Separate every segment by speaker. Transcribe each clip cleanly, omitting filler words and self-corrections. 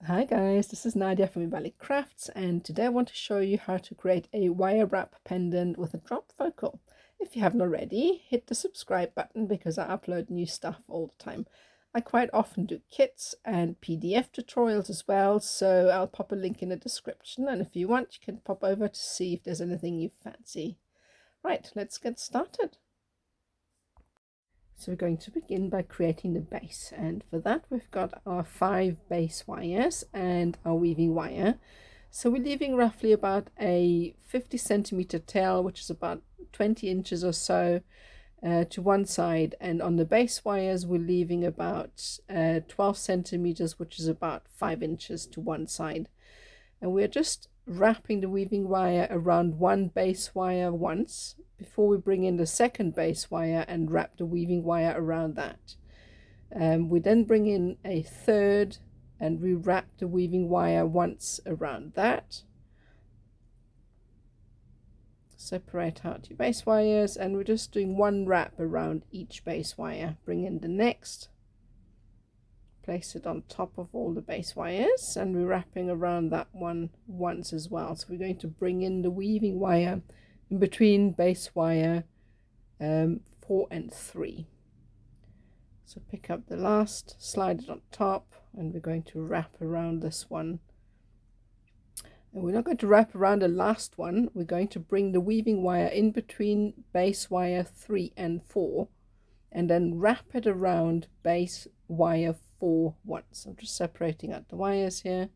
Speaker 1: Hi guys, this is Nadia from Valley Crafts, and today I want to show you how to create a wire wrap pendant with a drop focal. If you haven't already, hit the subscribe button because I upload new stuff all the time. I quite often do kits and PDF tutorials as well, so I'll pop a link in the description, and if you want you can pop over to see if there's anything you fancy. Right, let's get started. So we're going to begin by creating the base, and for that we've got our 5 base wires and our weaving wire. So we're leaving roughly about a 50 centimeter tail, which is about 20 inches or so to one side, and on the base wires we're leaving about 12 centimeters, which is about 5 inches to one side. And we're just wrapping the weaving wire around one base wire once before we bring in the second base wire and wrap the weaving wire around that. We then bring in a third and we wrap the weaving wire once around that. Separate out your base wires, and we're just doing one wrap around each base wire. Bring in the next, place it on top of all the base wires, and we're wrapping around that one once as well. So we're going to bring in the weaving wire in between base wire 4 and 3. So pick up the last, slide it on top, and we're going to wrap around this one. And we're not going to wrap around the last one, we're going to bring the weaving wire in between base wire 3 and 4 and then wrap it around base wire 4 once. I'm just separating out the wires here.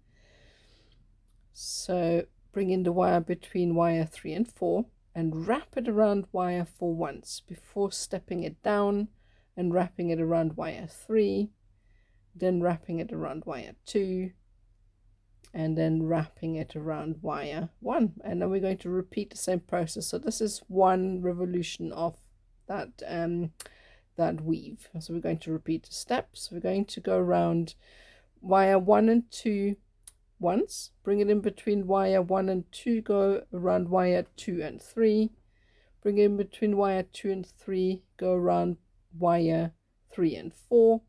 Speaker 1: So bring in the wire between wire 3 and 4 and wrap it around wire 4 once before stepping it down and wrapping it around wire 3, then wrapping it around wire 2, and then wrapping it around wire 1. And then we're going to repeat the same process. So this is one revolution of that that weave. So we're going to repeat the steps. We're going to go around wire 1 and 2 once, bring it in between wire 1 and 2, go around wire 2 and 3, bring it in between wire 2 and 3, go around wire 3 and 4,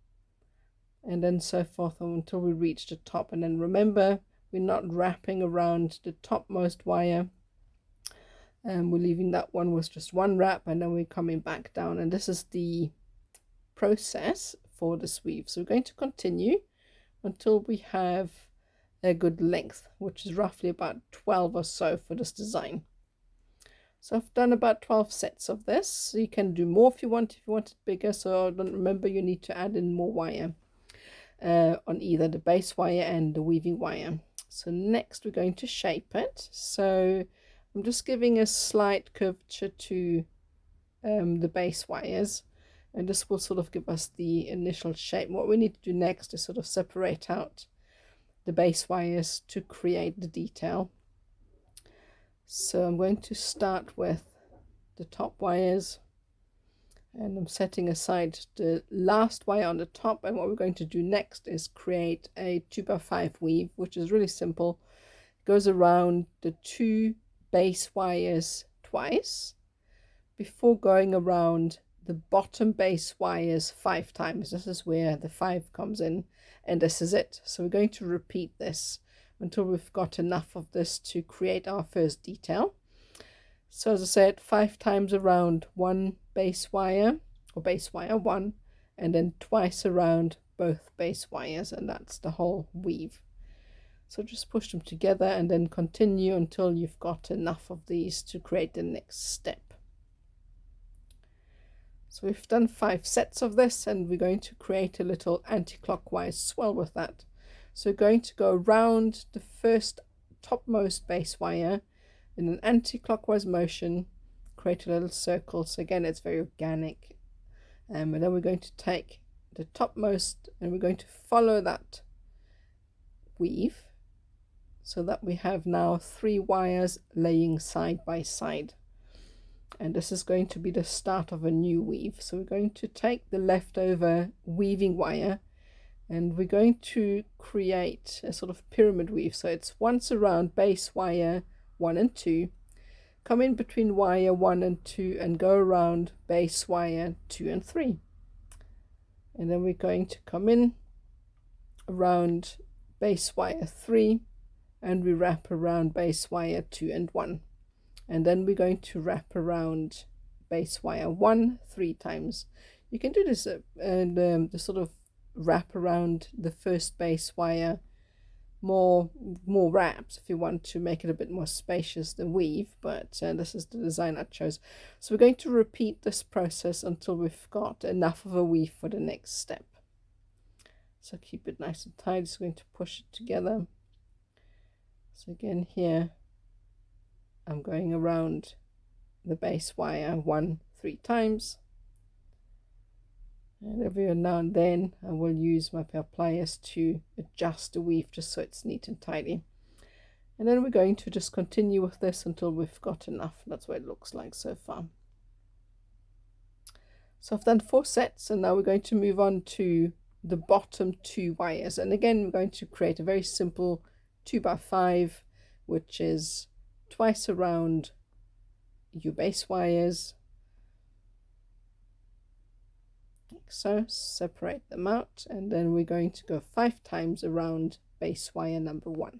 Speaker 1: and then so forth until we reach the top. And then remember, we're not wrapping around the topmost wire, and we're leaving that one with just one wrap, and then we're coming back down. And this is the process for this weave. So we're going to continue until we have a good length, which is roughly about 12 or so for this design. So I've done about 12 sets of this. So you can do more if you want it bigger. So don't remember, you need to add in more wire on either the base wire and the weaving wire. So next we're going to shape it. So I'm just giving a slight curvature to the base wires, and this will sort of give us the initial shape. What we need to do next is sort of separate out the base wires to create the detail. So I'm going to start with the top wires, and I'm setting aside the last wire on the top, and what we're going to do next is create a 2x5 weave, which is really simple. It goes around the 2 base wires twice before going around the bottom base wires 5 times. This is where the 5 comes in, and this is it. So we're going to repeat this until we've got enough of this to create our first detail. So as I said, 5 times around one base wire, or base wire 1, and then twice around both base wires, and that's the whole weave. So just push them together and then continue until you've got enough of these to create the next step. So we've done 5 sets of this, and we're going to create a little anti-clockwise swirl with that. So we're going to go around the first topmost base wire in an anti-clockwise motion, create a little circle. So again, it's very organic. And then we're going to take the topmost and we're going to follow that weave so that we have now 3 wires laying side by side. And this is going to be the start of a new weave. So we're going to take the leftover weaving wire and we're going to create a sort of pyramid weave. So it's once around base wire 1 and 2, come in between wire 1 and 2 and go around base wire 2 and 3. And then we're going to come in around base wire 3, and we wrap around base wire 2 and 1, and then we're going to wrap around base wire 1 3 times. You can do this and the sort of wrap around the first base wire more wraps if you want to make it a bit more spacious than weave, but this is the design I chose. So we're going to repeat this process until we've got enough of a weave for the next step. So keep it nice and tight. Just going to push it together. So again here I'm going around the base wire 1 3 times, and every now and then I will use my pair of pliers to adjust the weave just so it's neat and tidy. And then we're going to just continue with this until we've got enough. That's what it looks like so far. So I've done 4 sets, and now we're going to move on to the bottom 2 wires. And again, we're going to create a very simple 2x5, which is twice around your base wires. So separate them out, and then we're going to go 5 times around base wire number 1,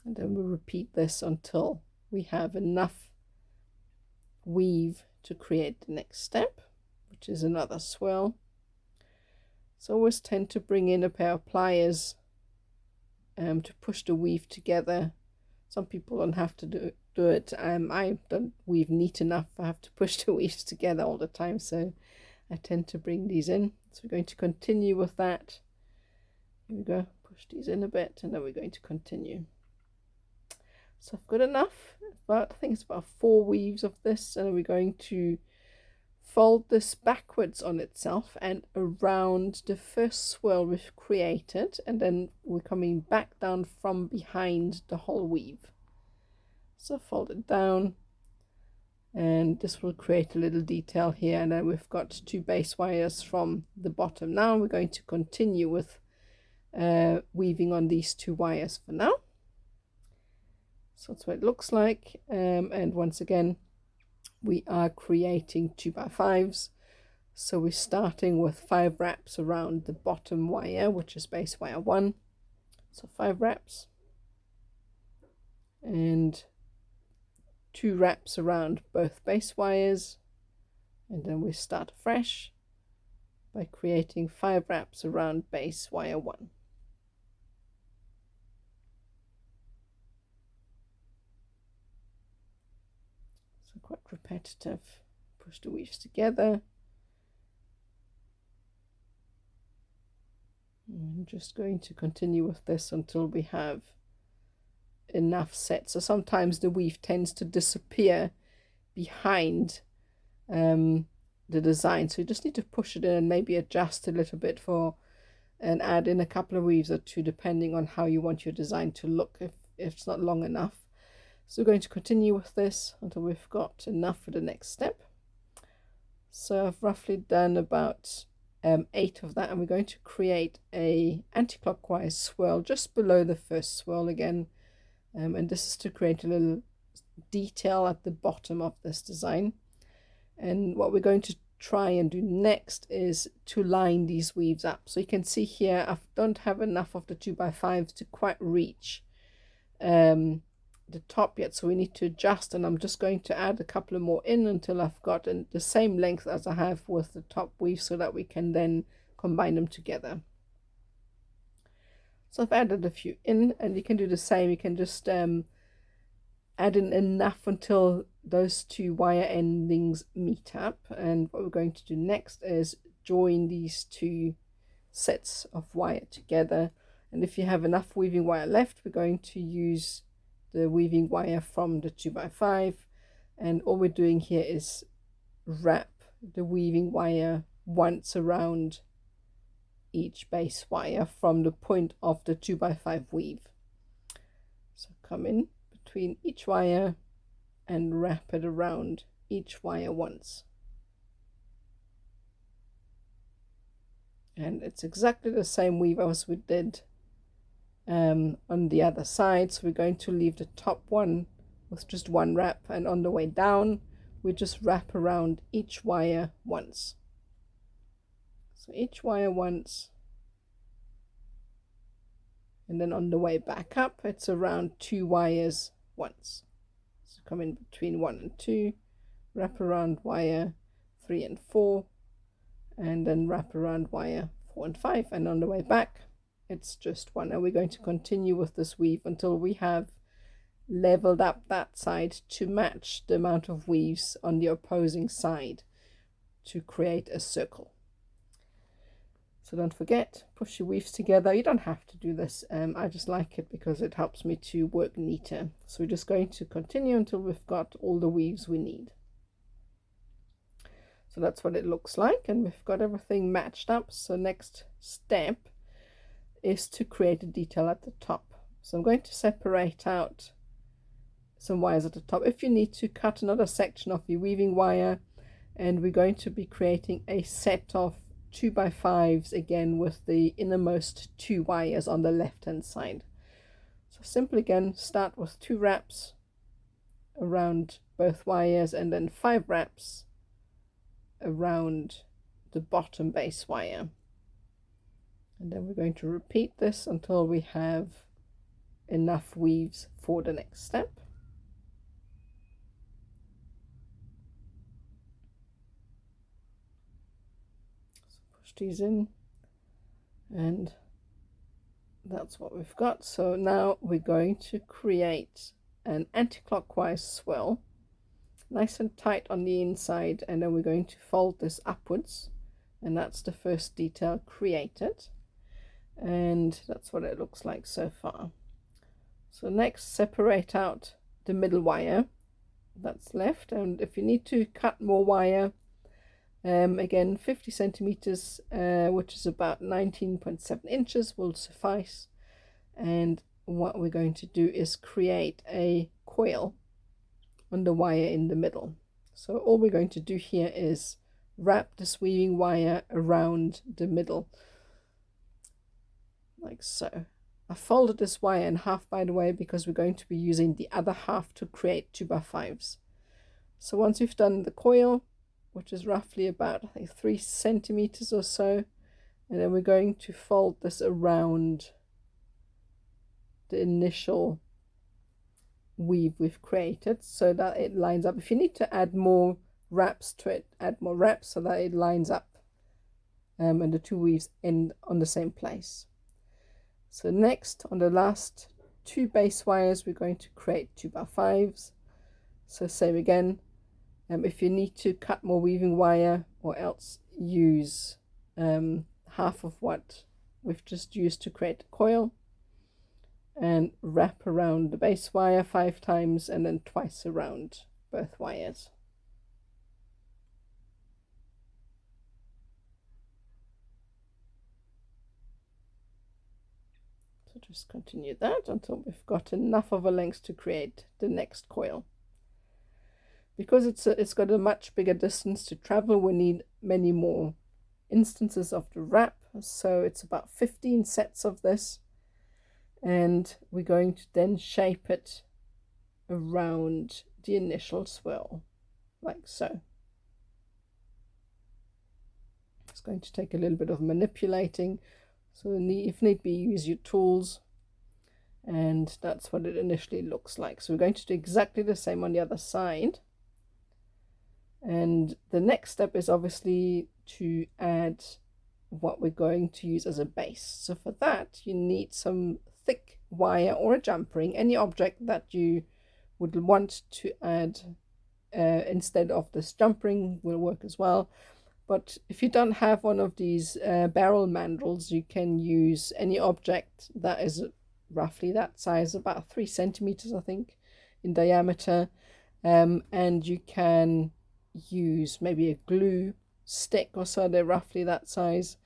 Speaker 1: and then we'll repeat this until we have enough weave to create the next step, which is another swirl. So always tend to bring in a pair of pliers to push the weave together. Some people don't have to do it. I don't weave neat enough. I have to push the weaves together all the time, so I tend to bring these in. So we're going to continue with that. Here we go, push these in a bit, and then we're going to continue. So I've got enough, I think it's about 4 weaves of this, and we're going to fold this backwards on itself and around the first swirl we've created, and then we're coming back down from behind the whole weave. So fold it down, and this will create a little detail here, and then we've got 2 base wires from the bottom. Now we're going to continue with weaving on these 2 wires for now. So that's what it looks like, and once again we are creating 2x5s. So we're starting with 5 wraps around the bottom wire, which is base wire 1. So 5 wraps and 2 wraps around both base wires, and then we start fresh by creating 5 wraps around base wire 1. So quite repetitive. Push the weaves together. I'm just going to continue with this until we have enough set. So sometimes the weave tends to disappear behind the design, so you just need to push it in and maybe adjust a little bit and add in a couple of weaves or 2 depending on how you want your design to look if it's not long enough. So we're going to continue with this until we've got enough for the next step. So I've roughly done about 8 of that, and we're going to create a anti-clockwise swirl just below the first swirl again, and this is to create a little detail at the bottom of this design. And what we're going to try and do next is to line these weaves up. So you can see here I don't have enough of the 2x5s to quite reach the top yet, so we need to adjust, and I'm just going to add a couple of more in until I've got the same length as I have with the top weave, so that we can then combine them together. So I've added a few in, and you can do the same. You can just add in enough until those 2 wire endings meet up. And what we're going to do next is join these 2 sets of wire together, and if you have enough weaving wire left, we're going to use the weaving wire from the 2x5, and all we're doing here is wrap the weaving wire once around each base wire from the point of the 2x5 weave. So come in between each wire and wrap it around each wire once, and it's exactly the same weave as we did on the other side. So we're going to leave the top one with just 1 wrap, and on the way down we just wrap around each wire once. So each wire once, And then on the way back up, it's around 2 wires once. So come in between 1 and 2, wrap around wire 3 and 4, and then wrap around wire 4 and 5. And on the way back, it's just 1. And we're going to continue with this weave until we have leveled up that side to match the amount of weaves on the opposing side to create a circle. So don't forget, push your weaves together. You don't have to do this. I just like it because it helps me to work neater. So we're just going to continue until we've got all the weaves we need. So that's what it looks like, and we've got everything matched up. So next step is to create a detail at the top. So I'm going to separate out some wires at the top. If you need to cut another section of your weaving wire, and we're going to be creating a set of 2x5s again with the innermost 2 wires on the left hand side. So simply again start with 2 wraps around both wires and then 5 wraps around the bottom base wire, and then we're going to repeat this until we have enough weaves for the next step. These in, and that's what we've got. So now we're going to create an anti-clockwise swirl, nice and tight on the inside, and then we're going to fold this upwards, and that's the first detail created, and that's what it looks like so far. So next, separate out the middle wire that's left, and if you need to cut more wire, again 50 centimeters, which is about 19.7 inches, will suffice. And what we're going to do is create a coil on the wire in the middle. So all we're going to do here is wrap this weaving wire around the middle, like so. I folded this wire in half, by the way, because we're going to be using the other half to create 2x5s. So once we've done the coil, which is roughly about, I think, 3 centimeters or so, and then we're going to fold this around the initial weave we've created so that it lines up. If you need to add more wraps to it, add more wraps so that it lines up and the 2 weaves end on the same place. So next, on the last 2 base wires, we're going to create 2x5s. So same again. If you need to cut more weaving wire, or else use half of what we've just used to create the coil, and wrap around the base wire 5 times and then twice around both wires. So just continue that until we've got enough of a length to create the next coil. Because it's got a much bigger distance to travel, we need many more instances of the wrap. So it's about 15 sets of this, and we're going to then shape it around the initial swirl, like so. It's going to take a little bit of manipulating, so if need be, use your tools, and that's what it initially looks like. So we're going to do exactly the same on the other side. And the next step is obviously to add what we're going to use as a base. So for that, you need some thick wire or a jump ring, any object that you would want to add instead of this jump ring will work as well. But if you don't have one of these barrel mandrels, you can use any object that is roughly that size, about 3 centimeters, I think, in diameter, and you can use maybe a glue stick or so, they're roughly that size,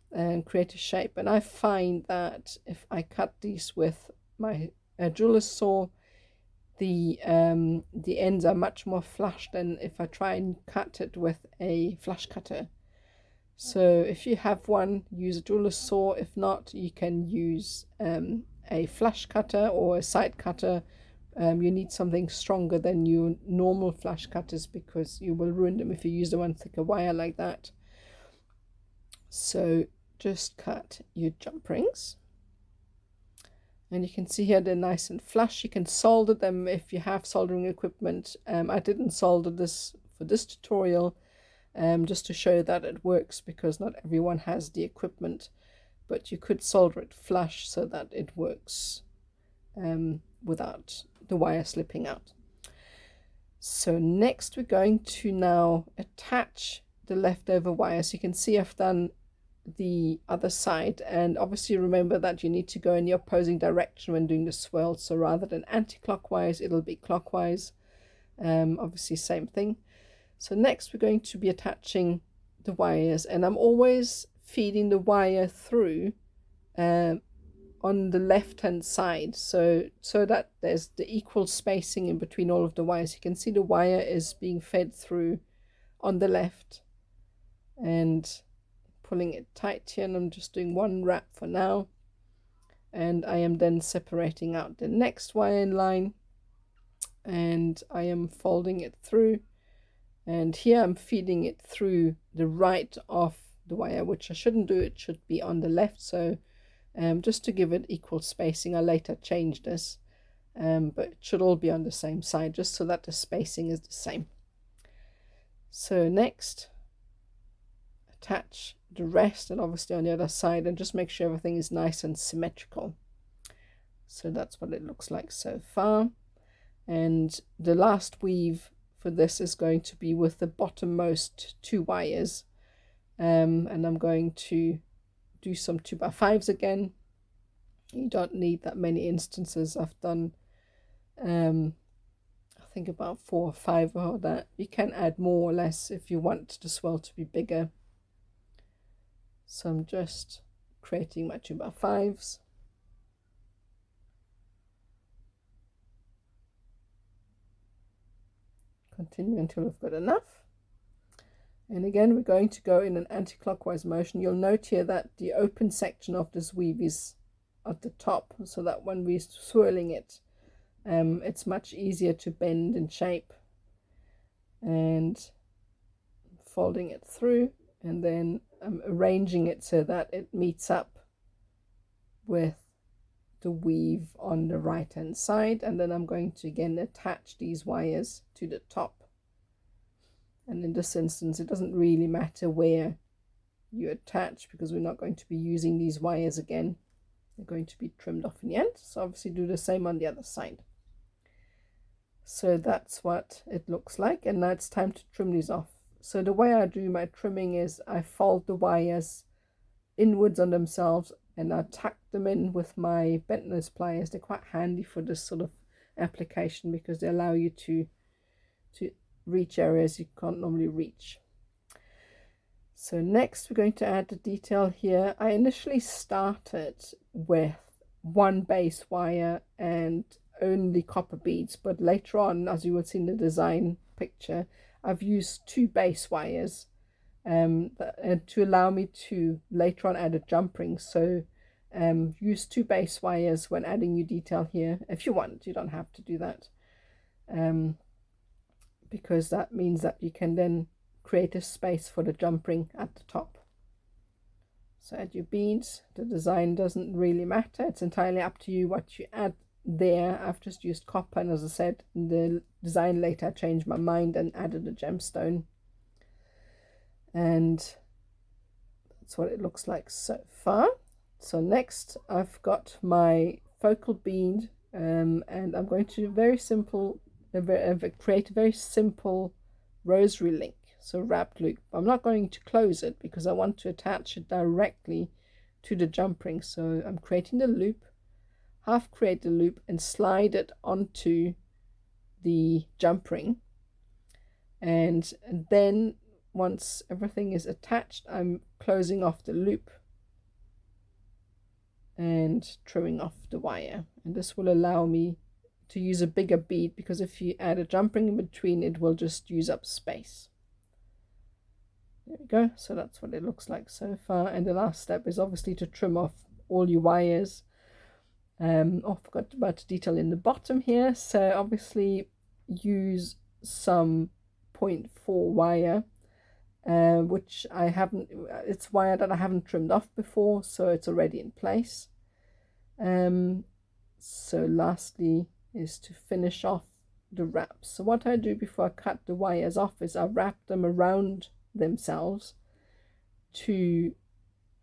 Speaker 1: and create a shape. And I find that if I cut these with my jeweler's saw, the ends are much more flush than if I try and cut it with a flush cutter. So if you have one, use a jeweler's saw. If not, you can use a flush cutter or a side cutter. You need something stronger than your normal flush cutters because you will ruin them if you use the one thicker wire like that. So just cut your jump rings, And you can see here they're nice and flush. You can solder them if you have soldering equipment. I didn't solder this for this tutorial, just to show that it works, because not everyone has the equipment, but you could solder it flush so that it works without the wire slipping out. So next we're going to now attach the leftover wires. You can see I've done the other side, and obviously remember that you need to go in the opposing direction when doing the swirl. So rather than anti-clockwise, it'll be clockwise. Obviously same thing. So next we're going to be attaching the wires, and I'm always feeding the wire through on the left hand side, so that there's the equal spacing in between all of the wires. You can see the wire is being fed through on the left, and pulling it tight here, and I'm just doing one wrap for now, and I am then separating out the next wire in line, and I am folding it through, and here I'm feeding it through the right of the wire, which I shouldn't do. It should be on the left. So just to give it equal spacing, I later changed this, but it should all be on the same side, just so that the spacing is the same. So next, attach the rest, and obviously on the other side, and just make sure everything is nice and symmetrical. So that's what it looks like so far. And the last weave for this is going to be with the bottommost 2 wires, and I'm going to do some 2x5s again. You don't need that many instances. I've done I think about 4 or 5 of that. You can add more or less if you want the swirl to be bigger. So I'm just creating my 2x5s. Continue until we've got enough. And again, we're going to go in an anti-clockwise motion. You'll note here that the open section of this weave is at the top, so that when we're swirling it, it's much easier to bend and shape. And folding it through, and then I'm arranging it so that it meets up with the weave on the right hand side, and then I'm going to again attach these wires to the top. And in this instance, it doesn't really matter where you attach, because we're not going to be using these wires again. They're going to be trimmed off in the end. So obviously do the same on the other side. So that's what it looks like, and now it's time to trim these off. So the way I do my trimming is I fold the wires inwards on themselves, and I tuck them in with my bent nose pliers. They're quite handy for this sort of application, because they allow you to reach areas you can't normally reach. So next we're going to add the detail here. I initially started with 1 base wire and only copper beads, but later on, as you will see in the design picture, I've used 2 base wires and to allow me to later on add a jump ring. So use 2 base wires when adding new detail here. If you want, you don't have to do that, because that means that you can then create a space for the jump ring at the top. So add your beads. The design doesn't really matter. It's entirely up to you what you add there. I've just used copper, and as I said in the design later, I changed my mind and added a gemstone. And that's what it looks like so far. So next I've got my focal bead, and I'm going to create a very simple rosary link, so wrapped loop. I'm not going to close it because I want to attach it directly to the jump ring. So I'm creating the loop, half create the loop, and slide it onto the jump ring, and then once everything is attached, I'm closing off the loop and trimming off the wire. And this will allow me to use a bigger bead, because if you add a jump ring in between, it will just use up space. There we go. So that's what it looks like so far. And the last step is obviously to trim off all your wires. I forgot about the detail in the bottom here. So obviously use some 0.4 wire, which I haven't, it's wire that I haven't trimmed off before, so it's already in place. So lastly is to finish off the wraps. So what I do before I cut the wires off is I wrap them around themselves to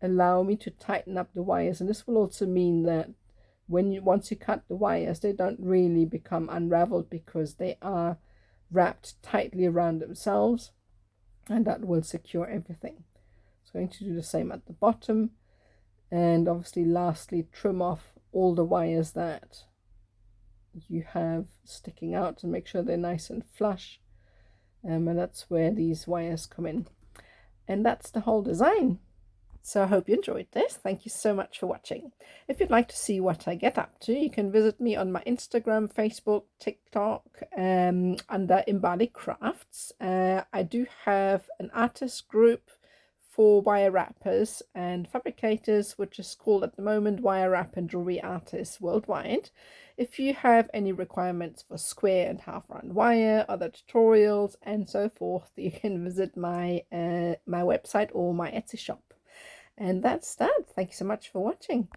Speaker 1: allow me to tighten up the wires, and this will also mean that once you cut the wires, they don't really become unraveled because they are wrapped tightly around themselves, and that will secure everything. So I'm going to do the same at the bottom, and obviously lastly trim off all the wires that you have sticking out and make sure they're nice and flush, and that's where these wires come in, and that's the whole design. So I hope you enjoyed this. Thank you so much for watching. If you'd like to see what I get up to, you can visit me on my Instagram, Facebook, TikTok, under Imbali Crafts. I do have an artist group for wire wrappers and fabricators, which is called at the moment Wire Wrap and Jewelry Artists Worldwide. If you have any requirements for square and half round wire, other tutorials and so forth, you can visit my my website or my Etsy shop. And that's that. Thank you so much for watching.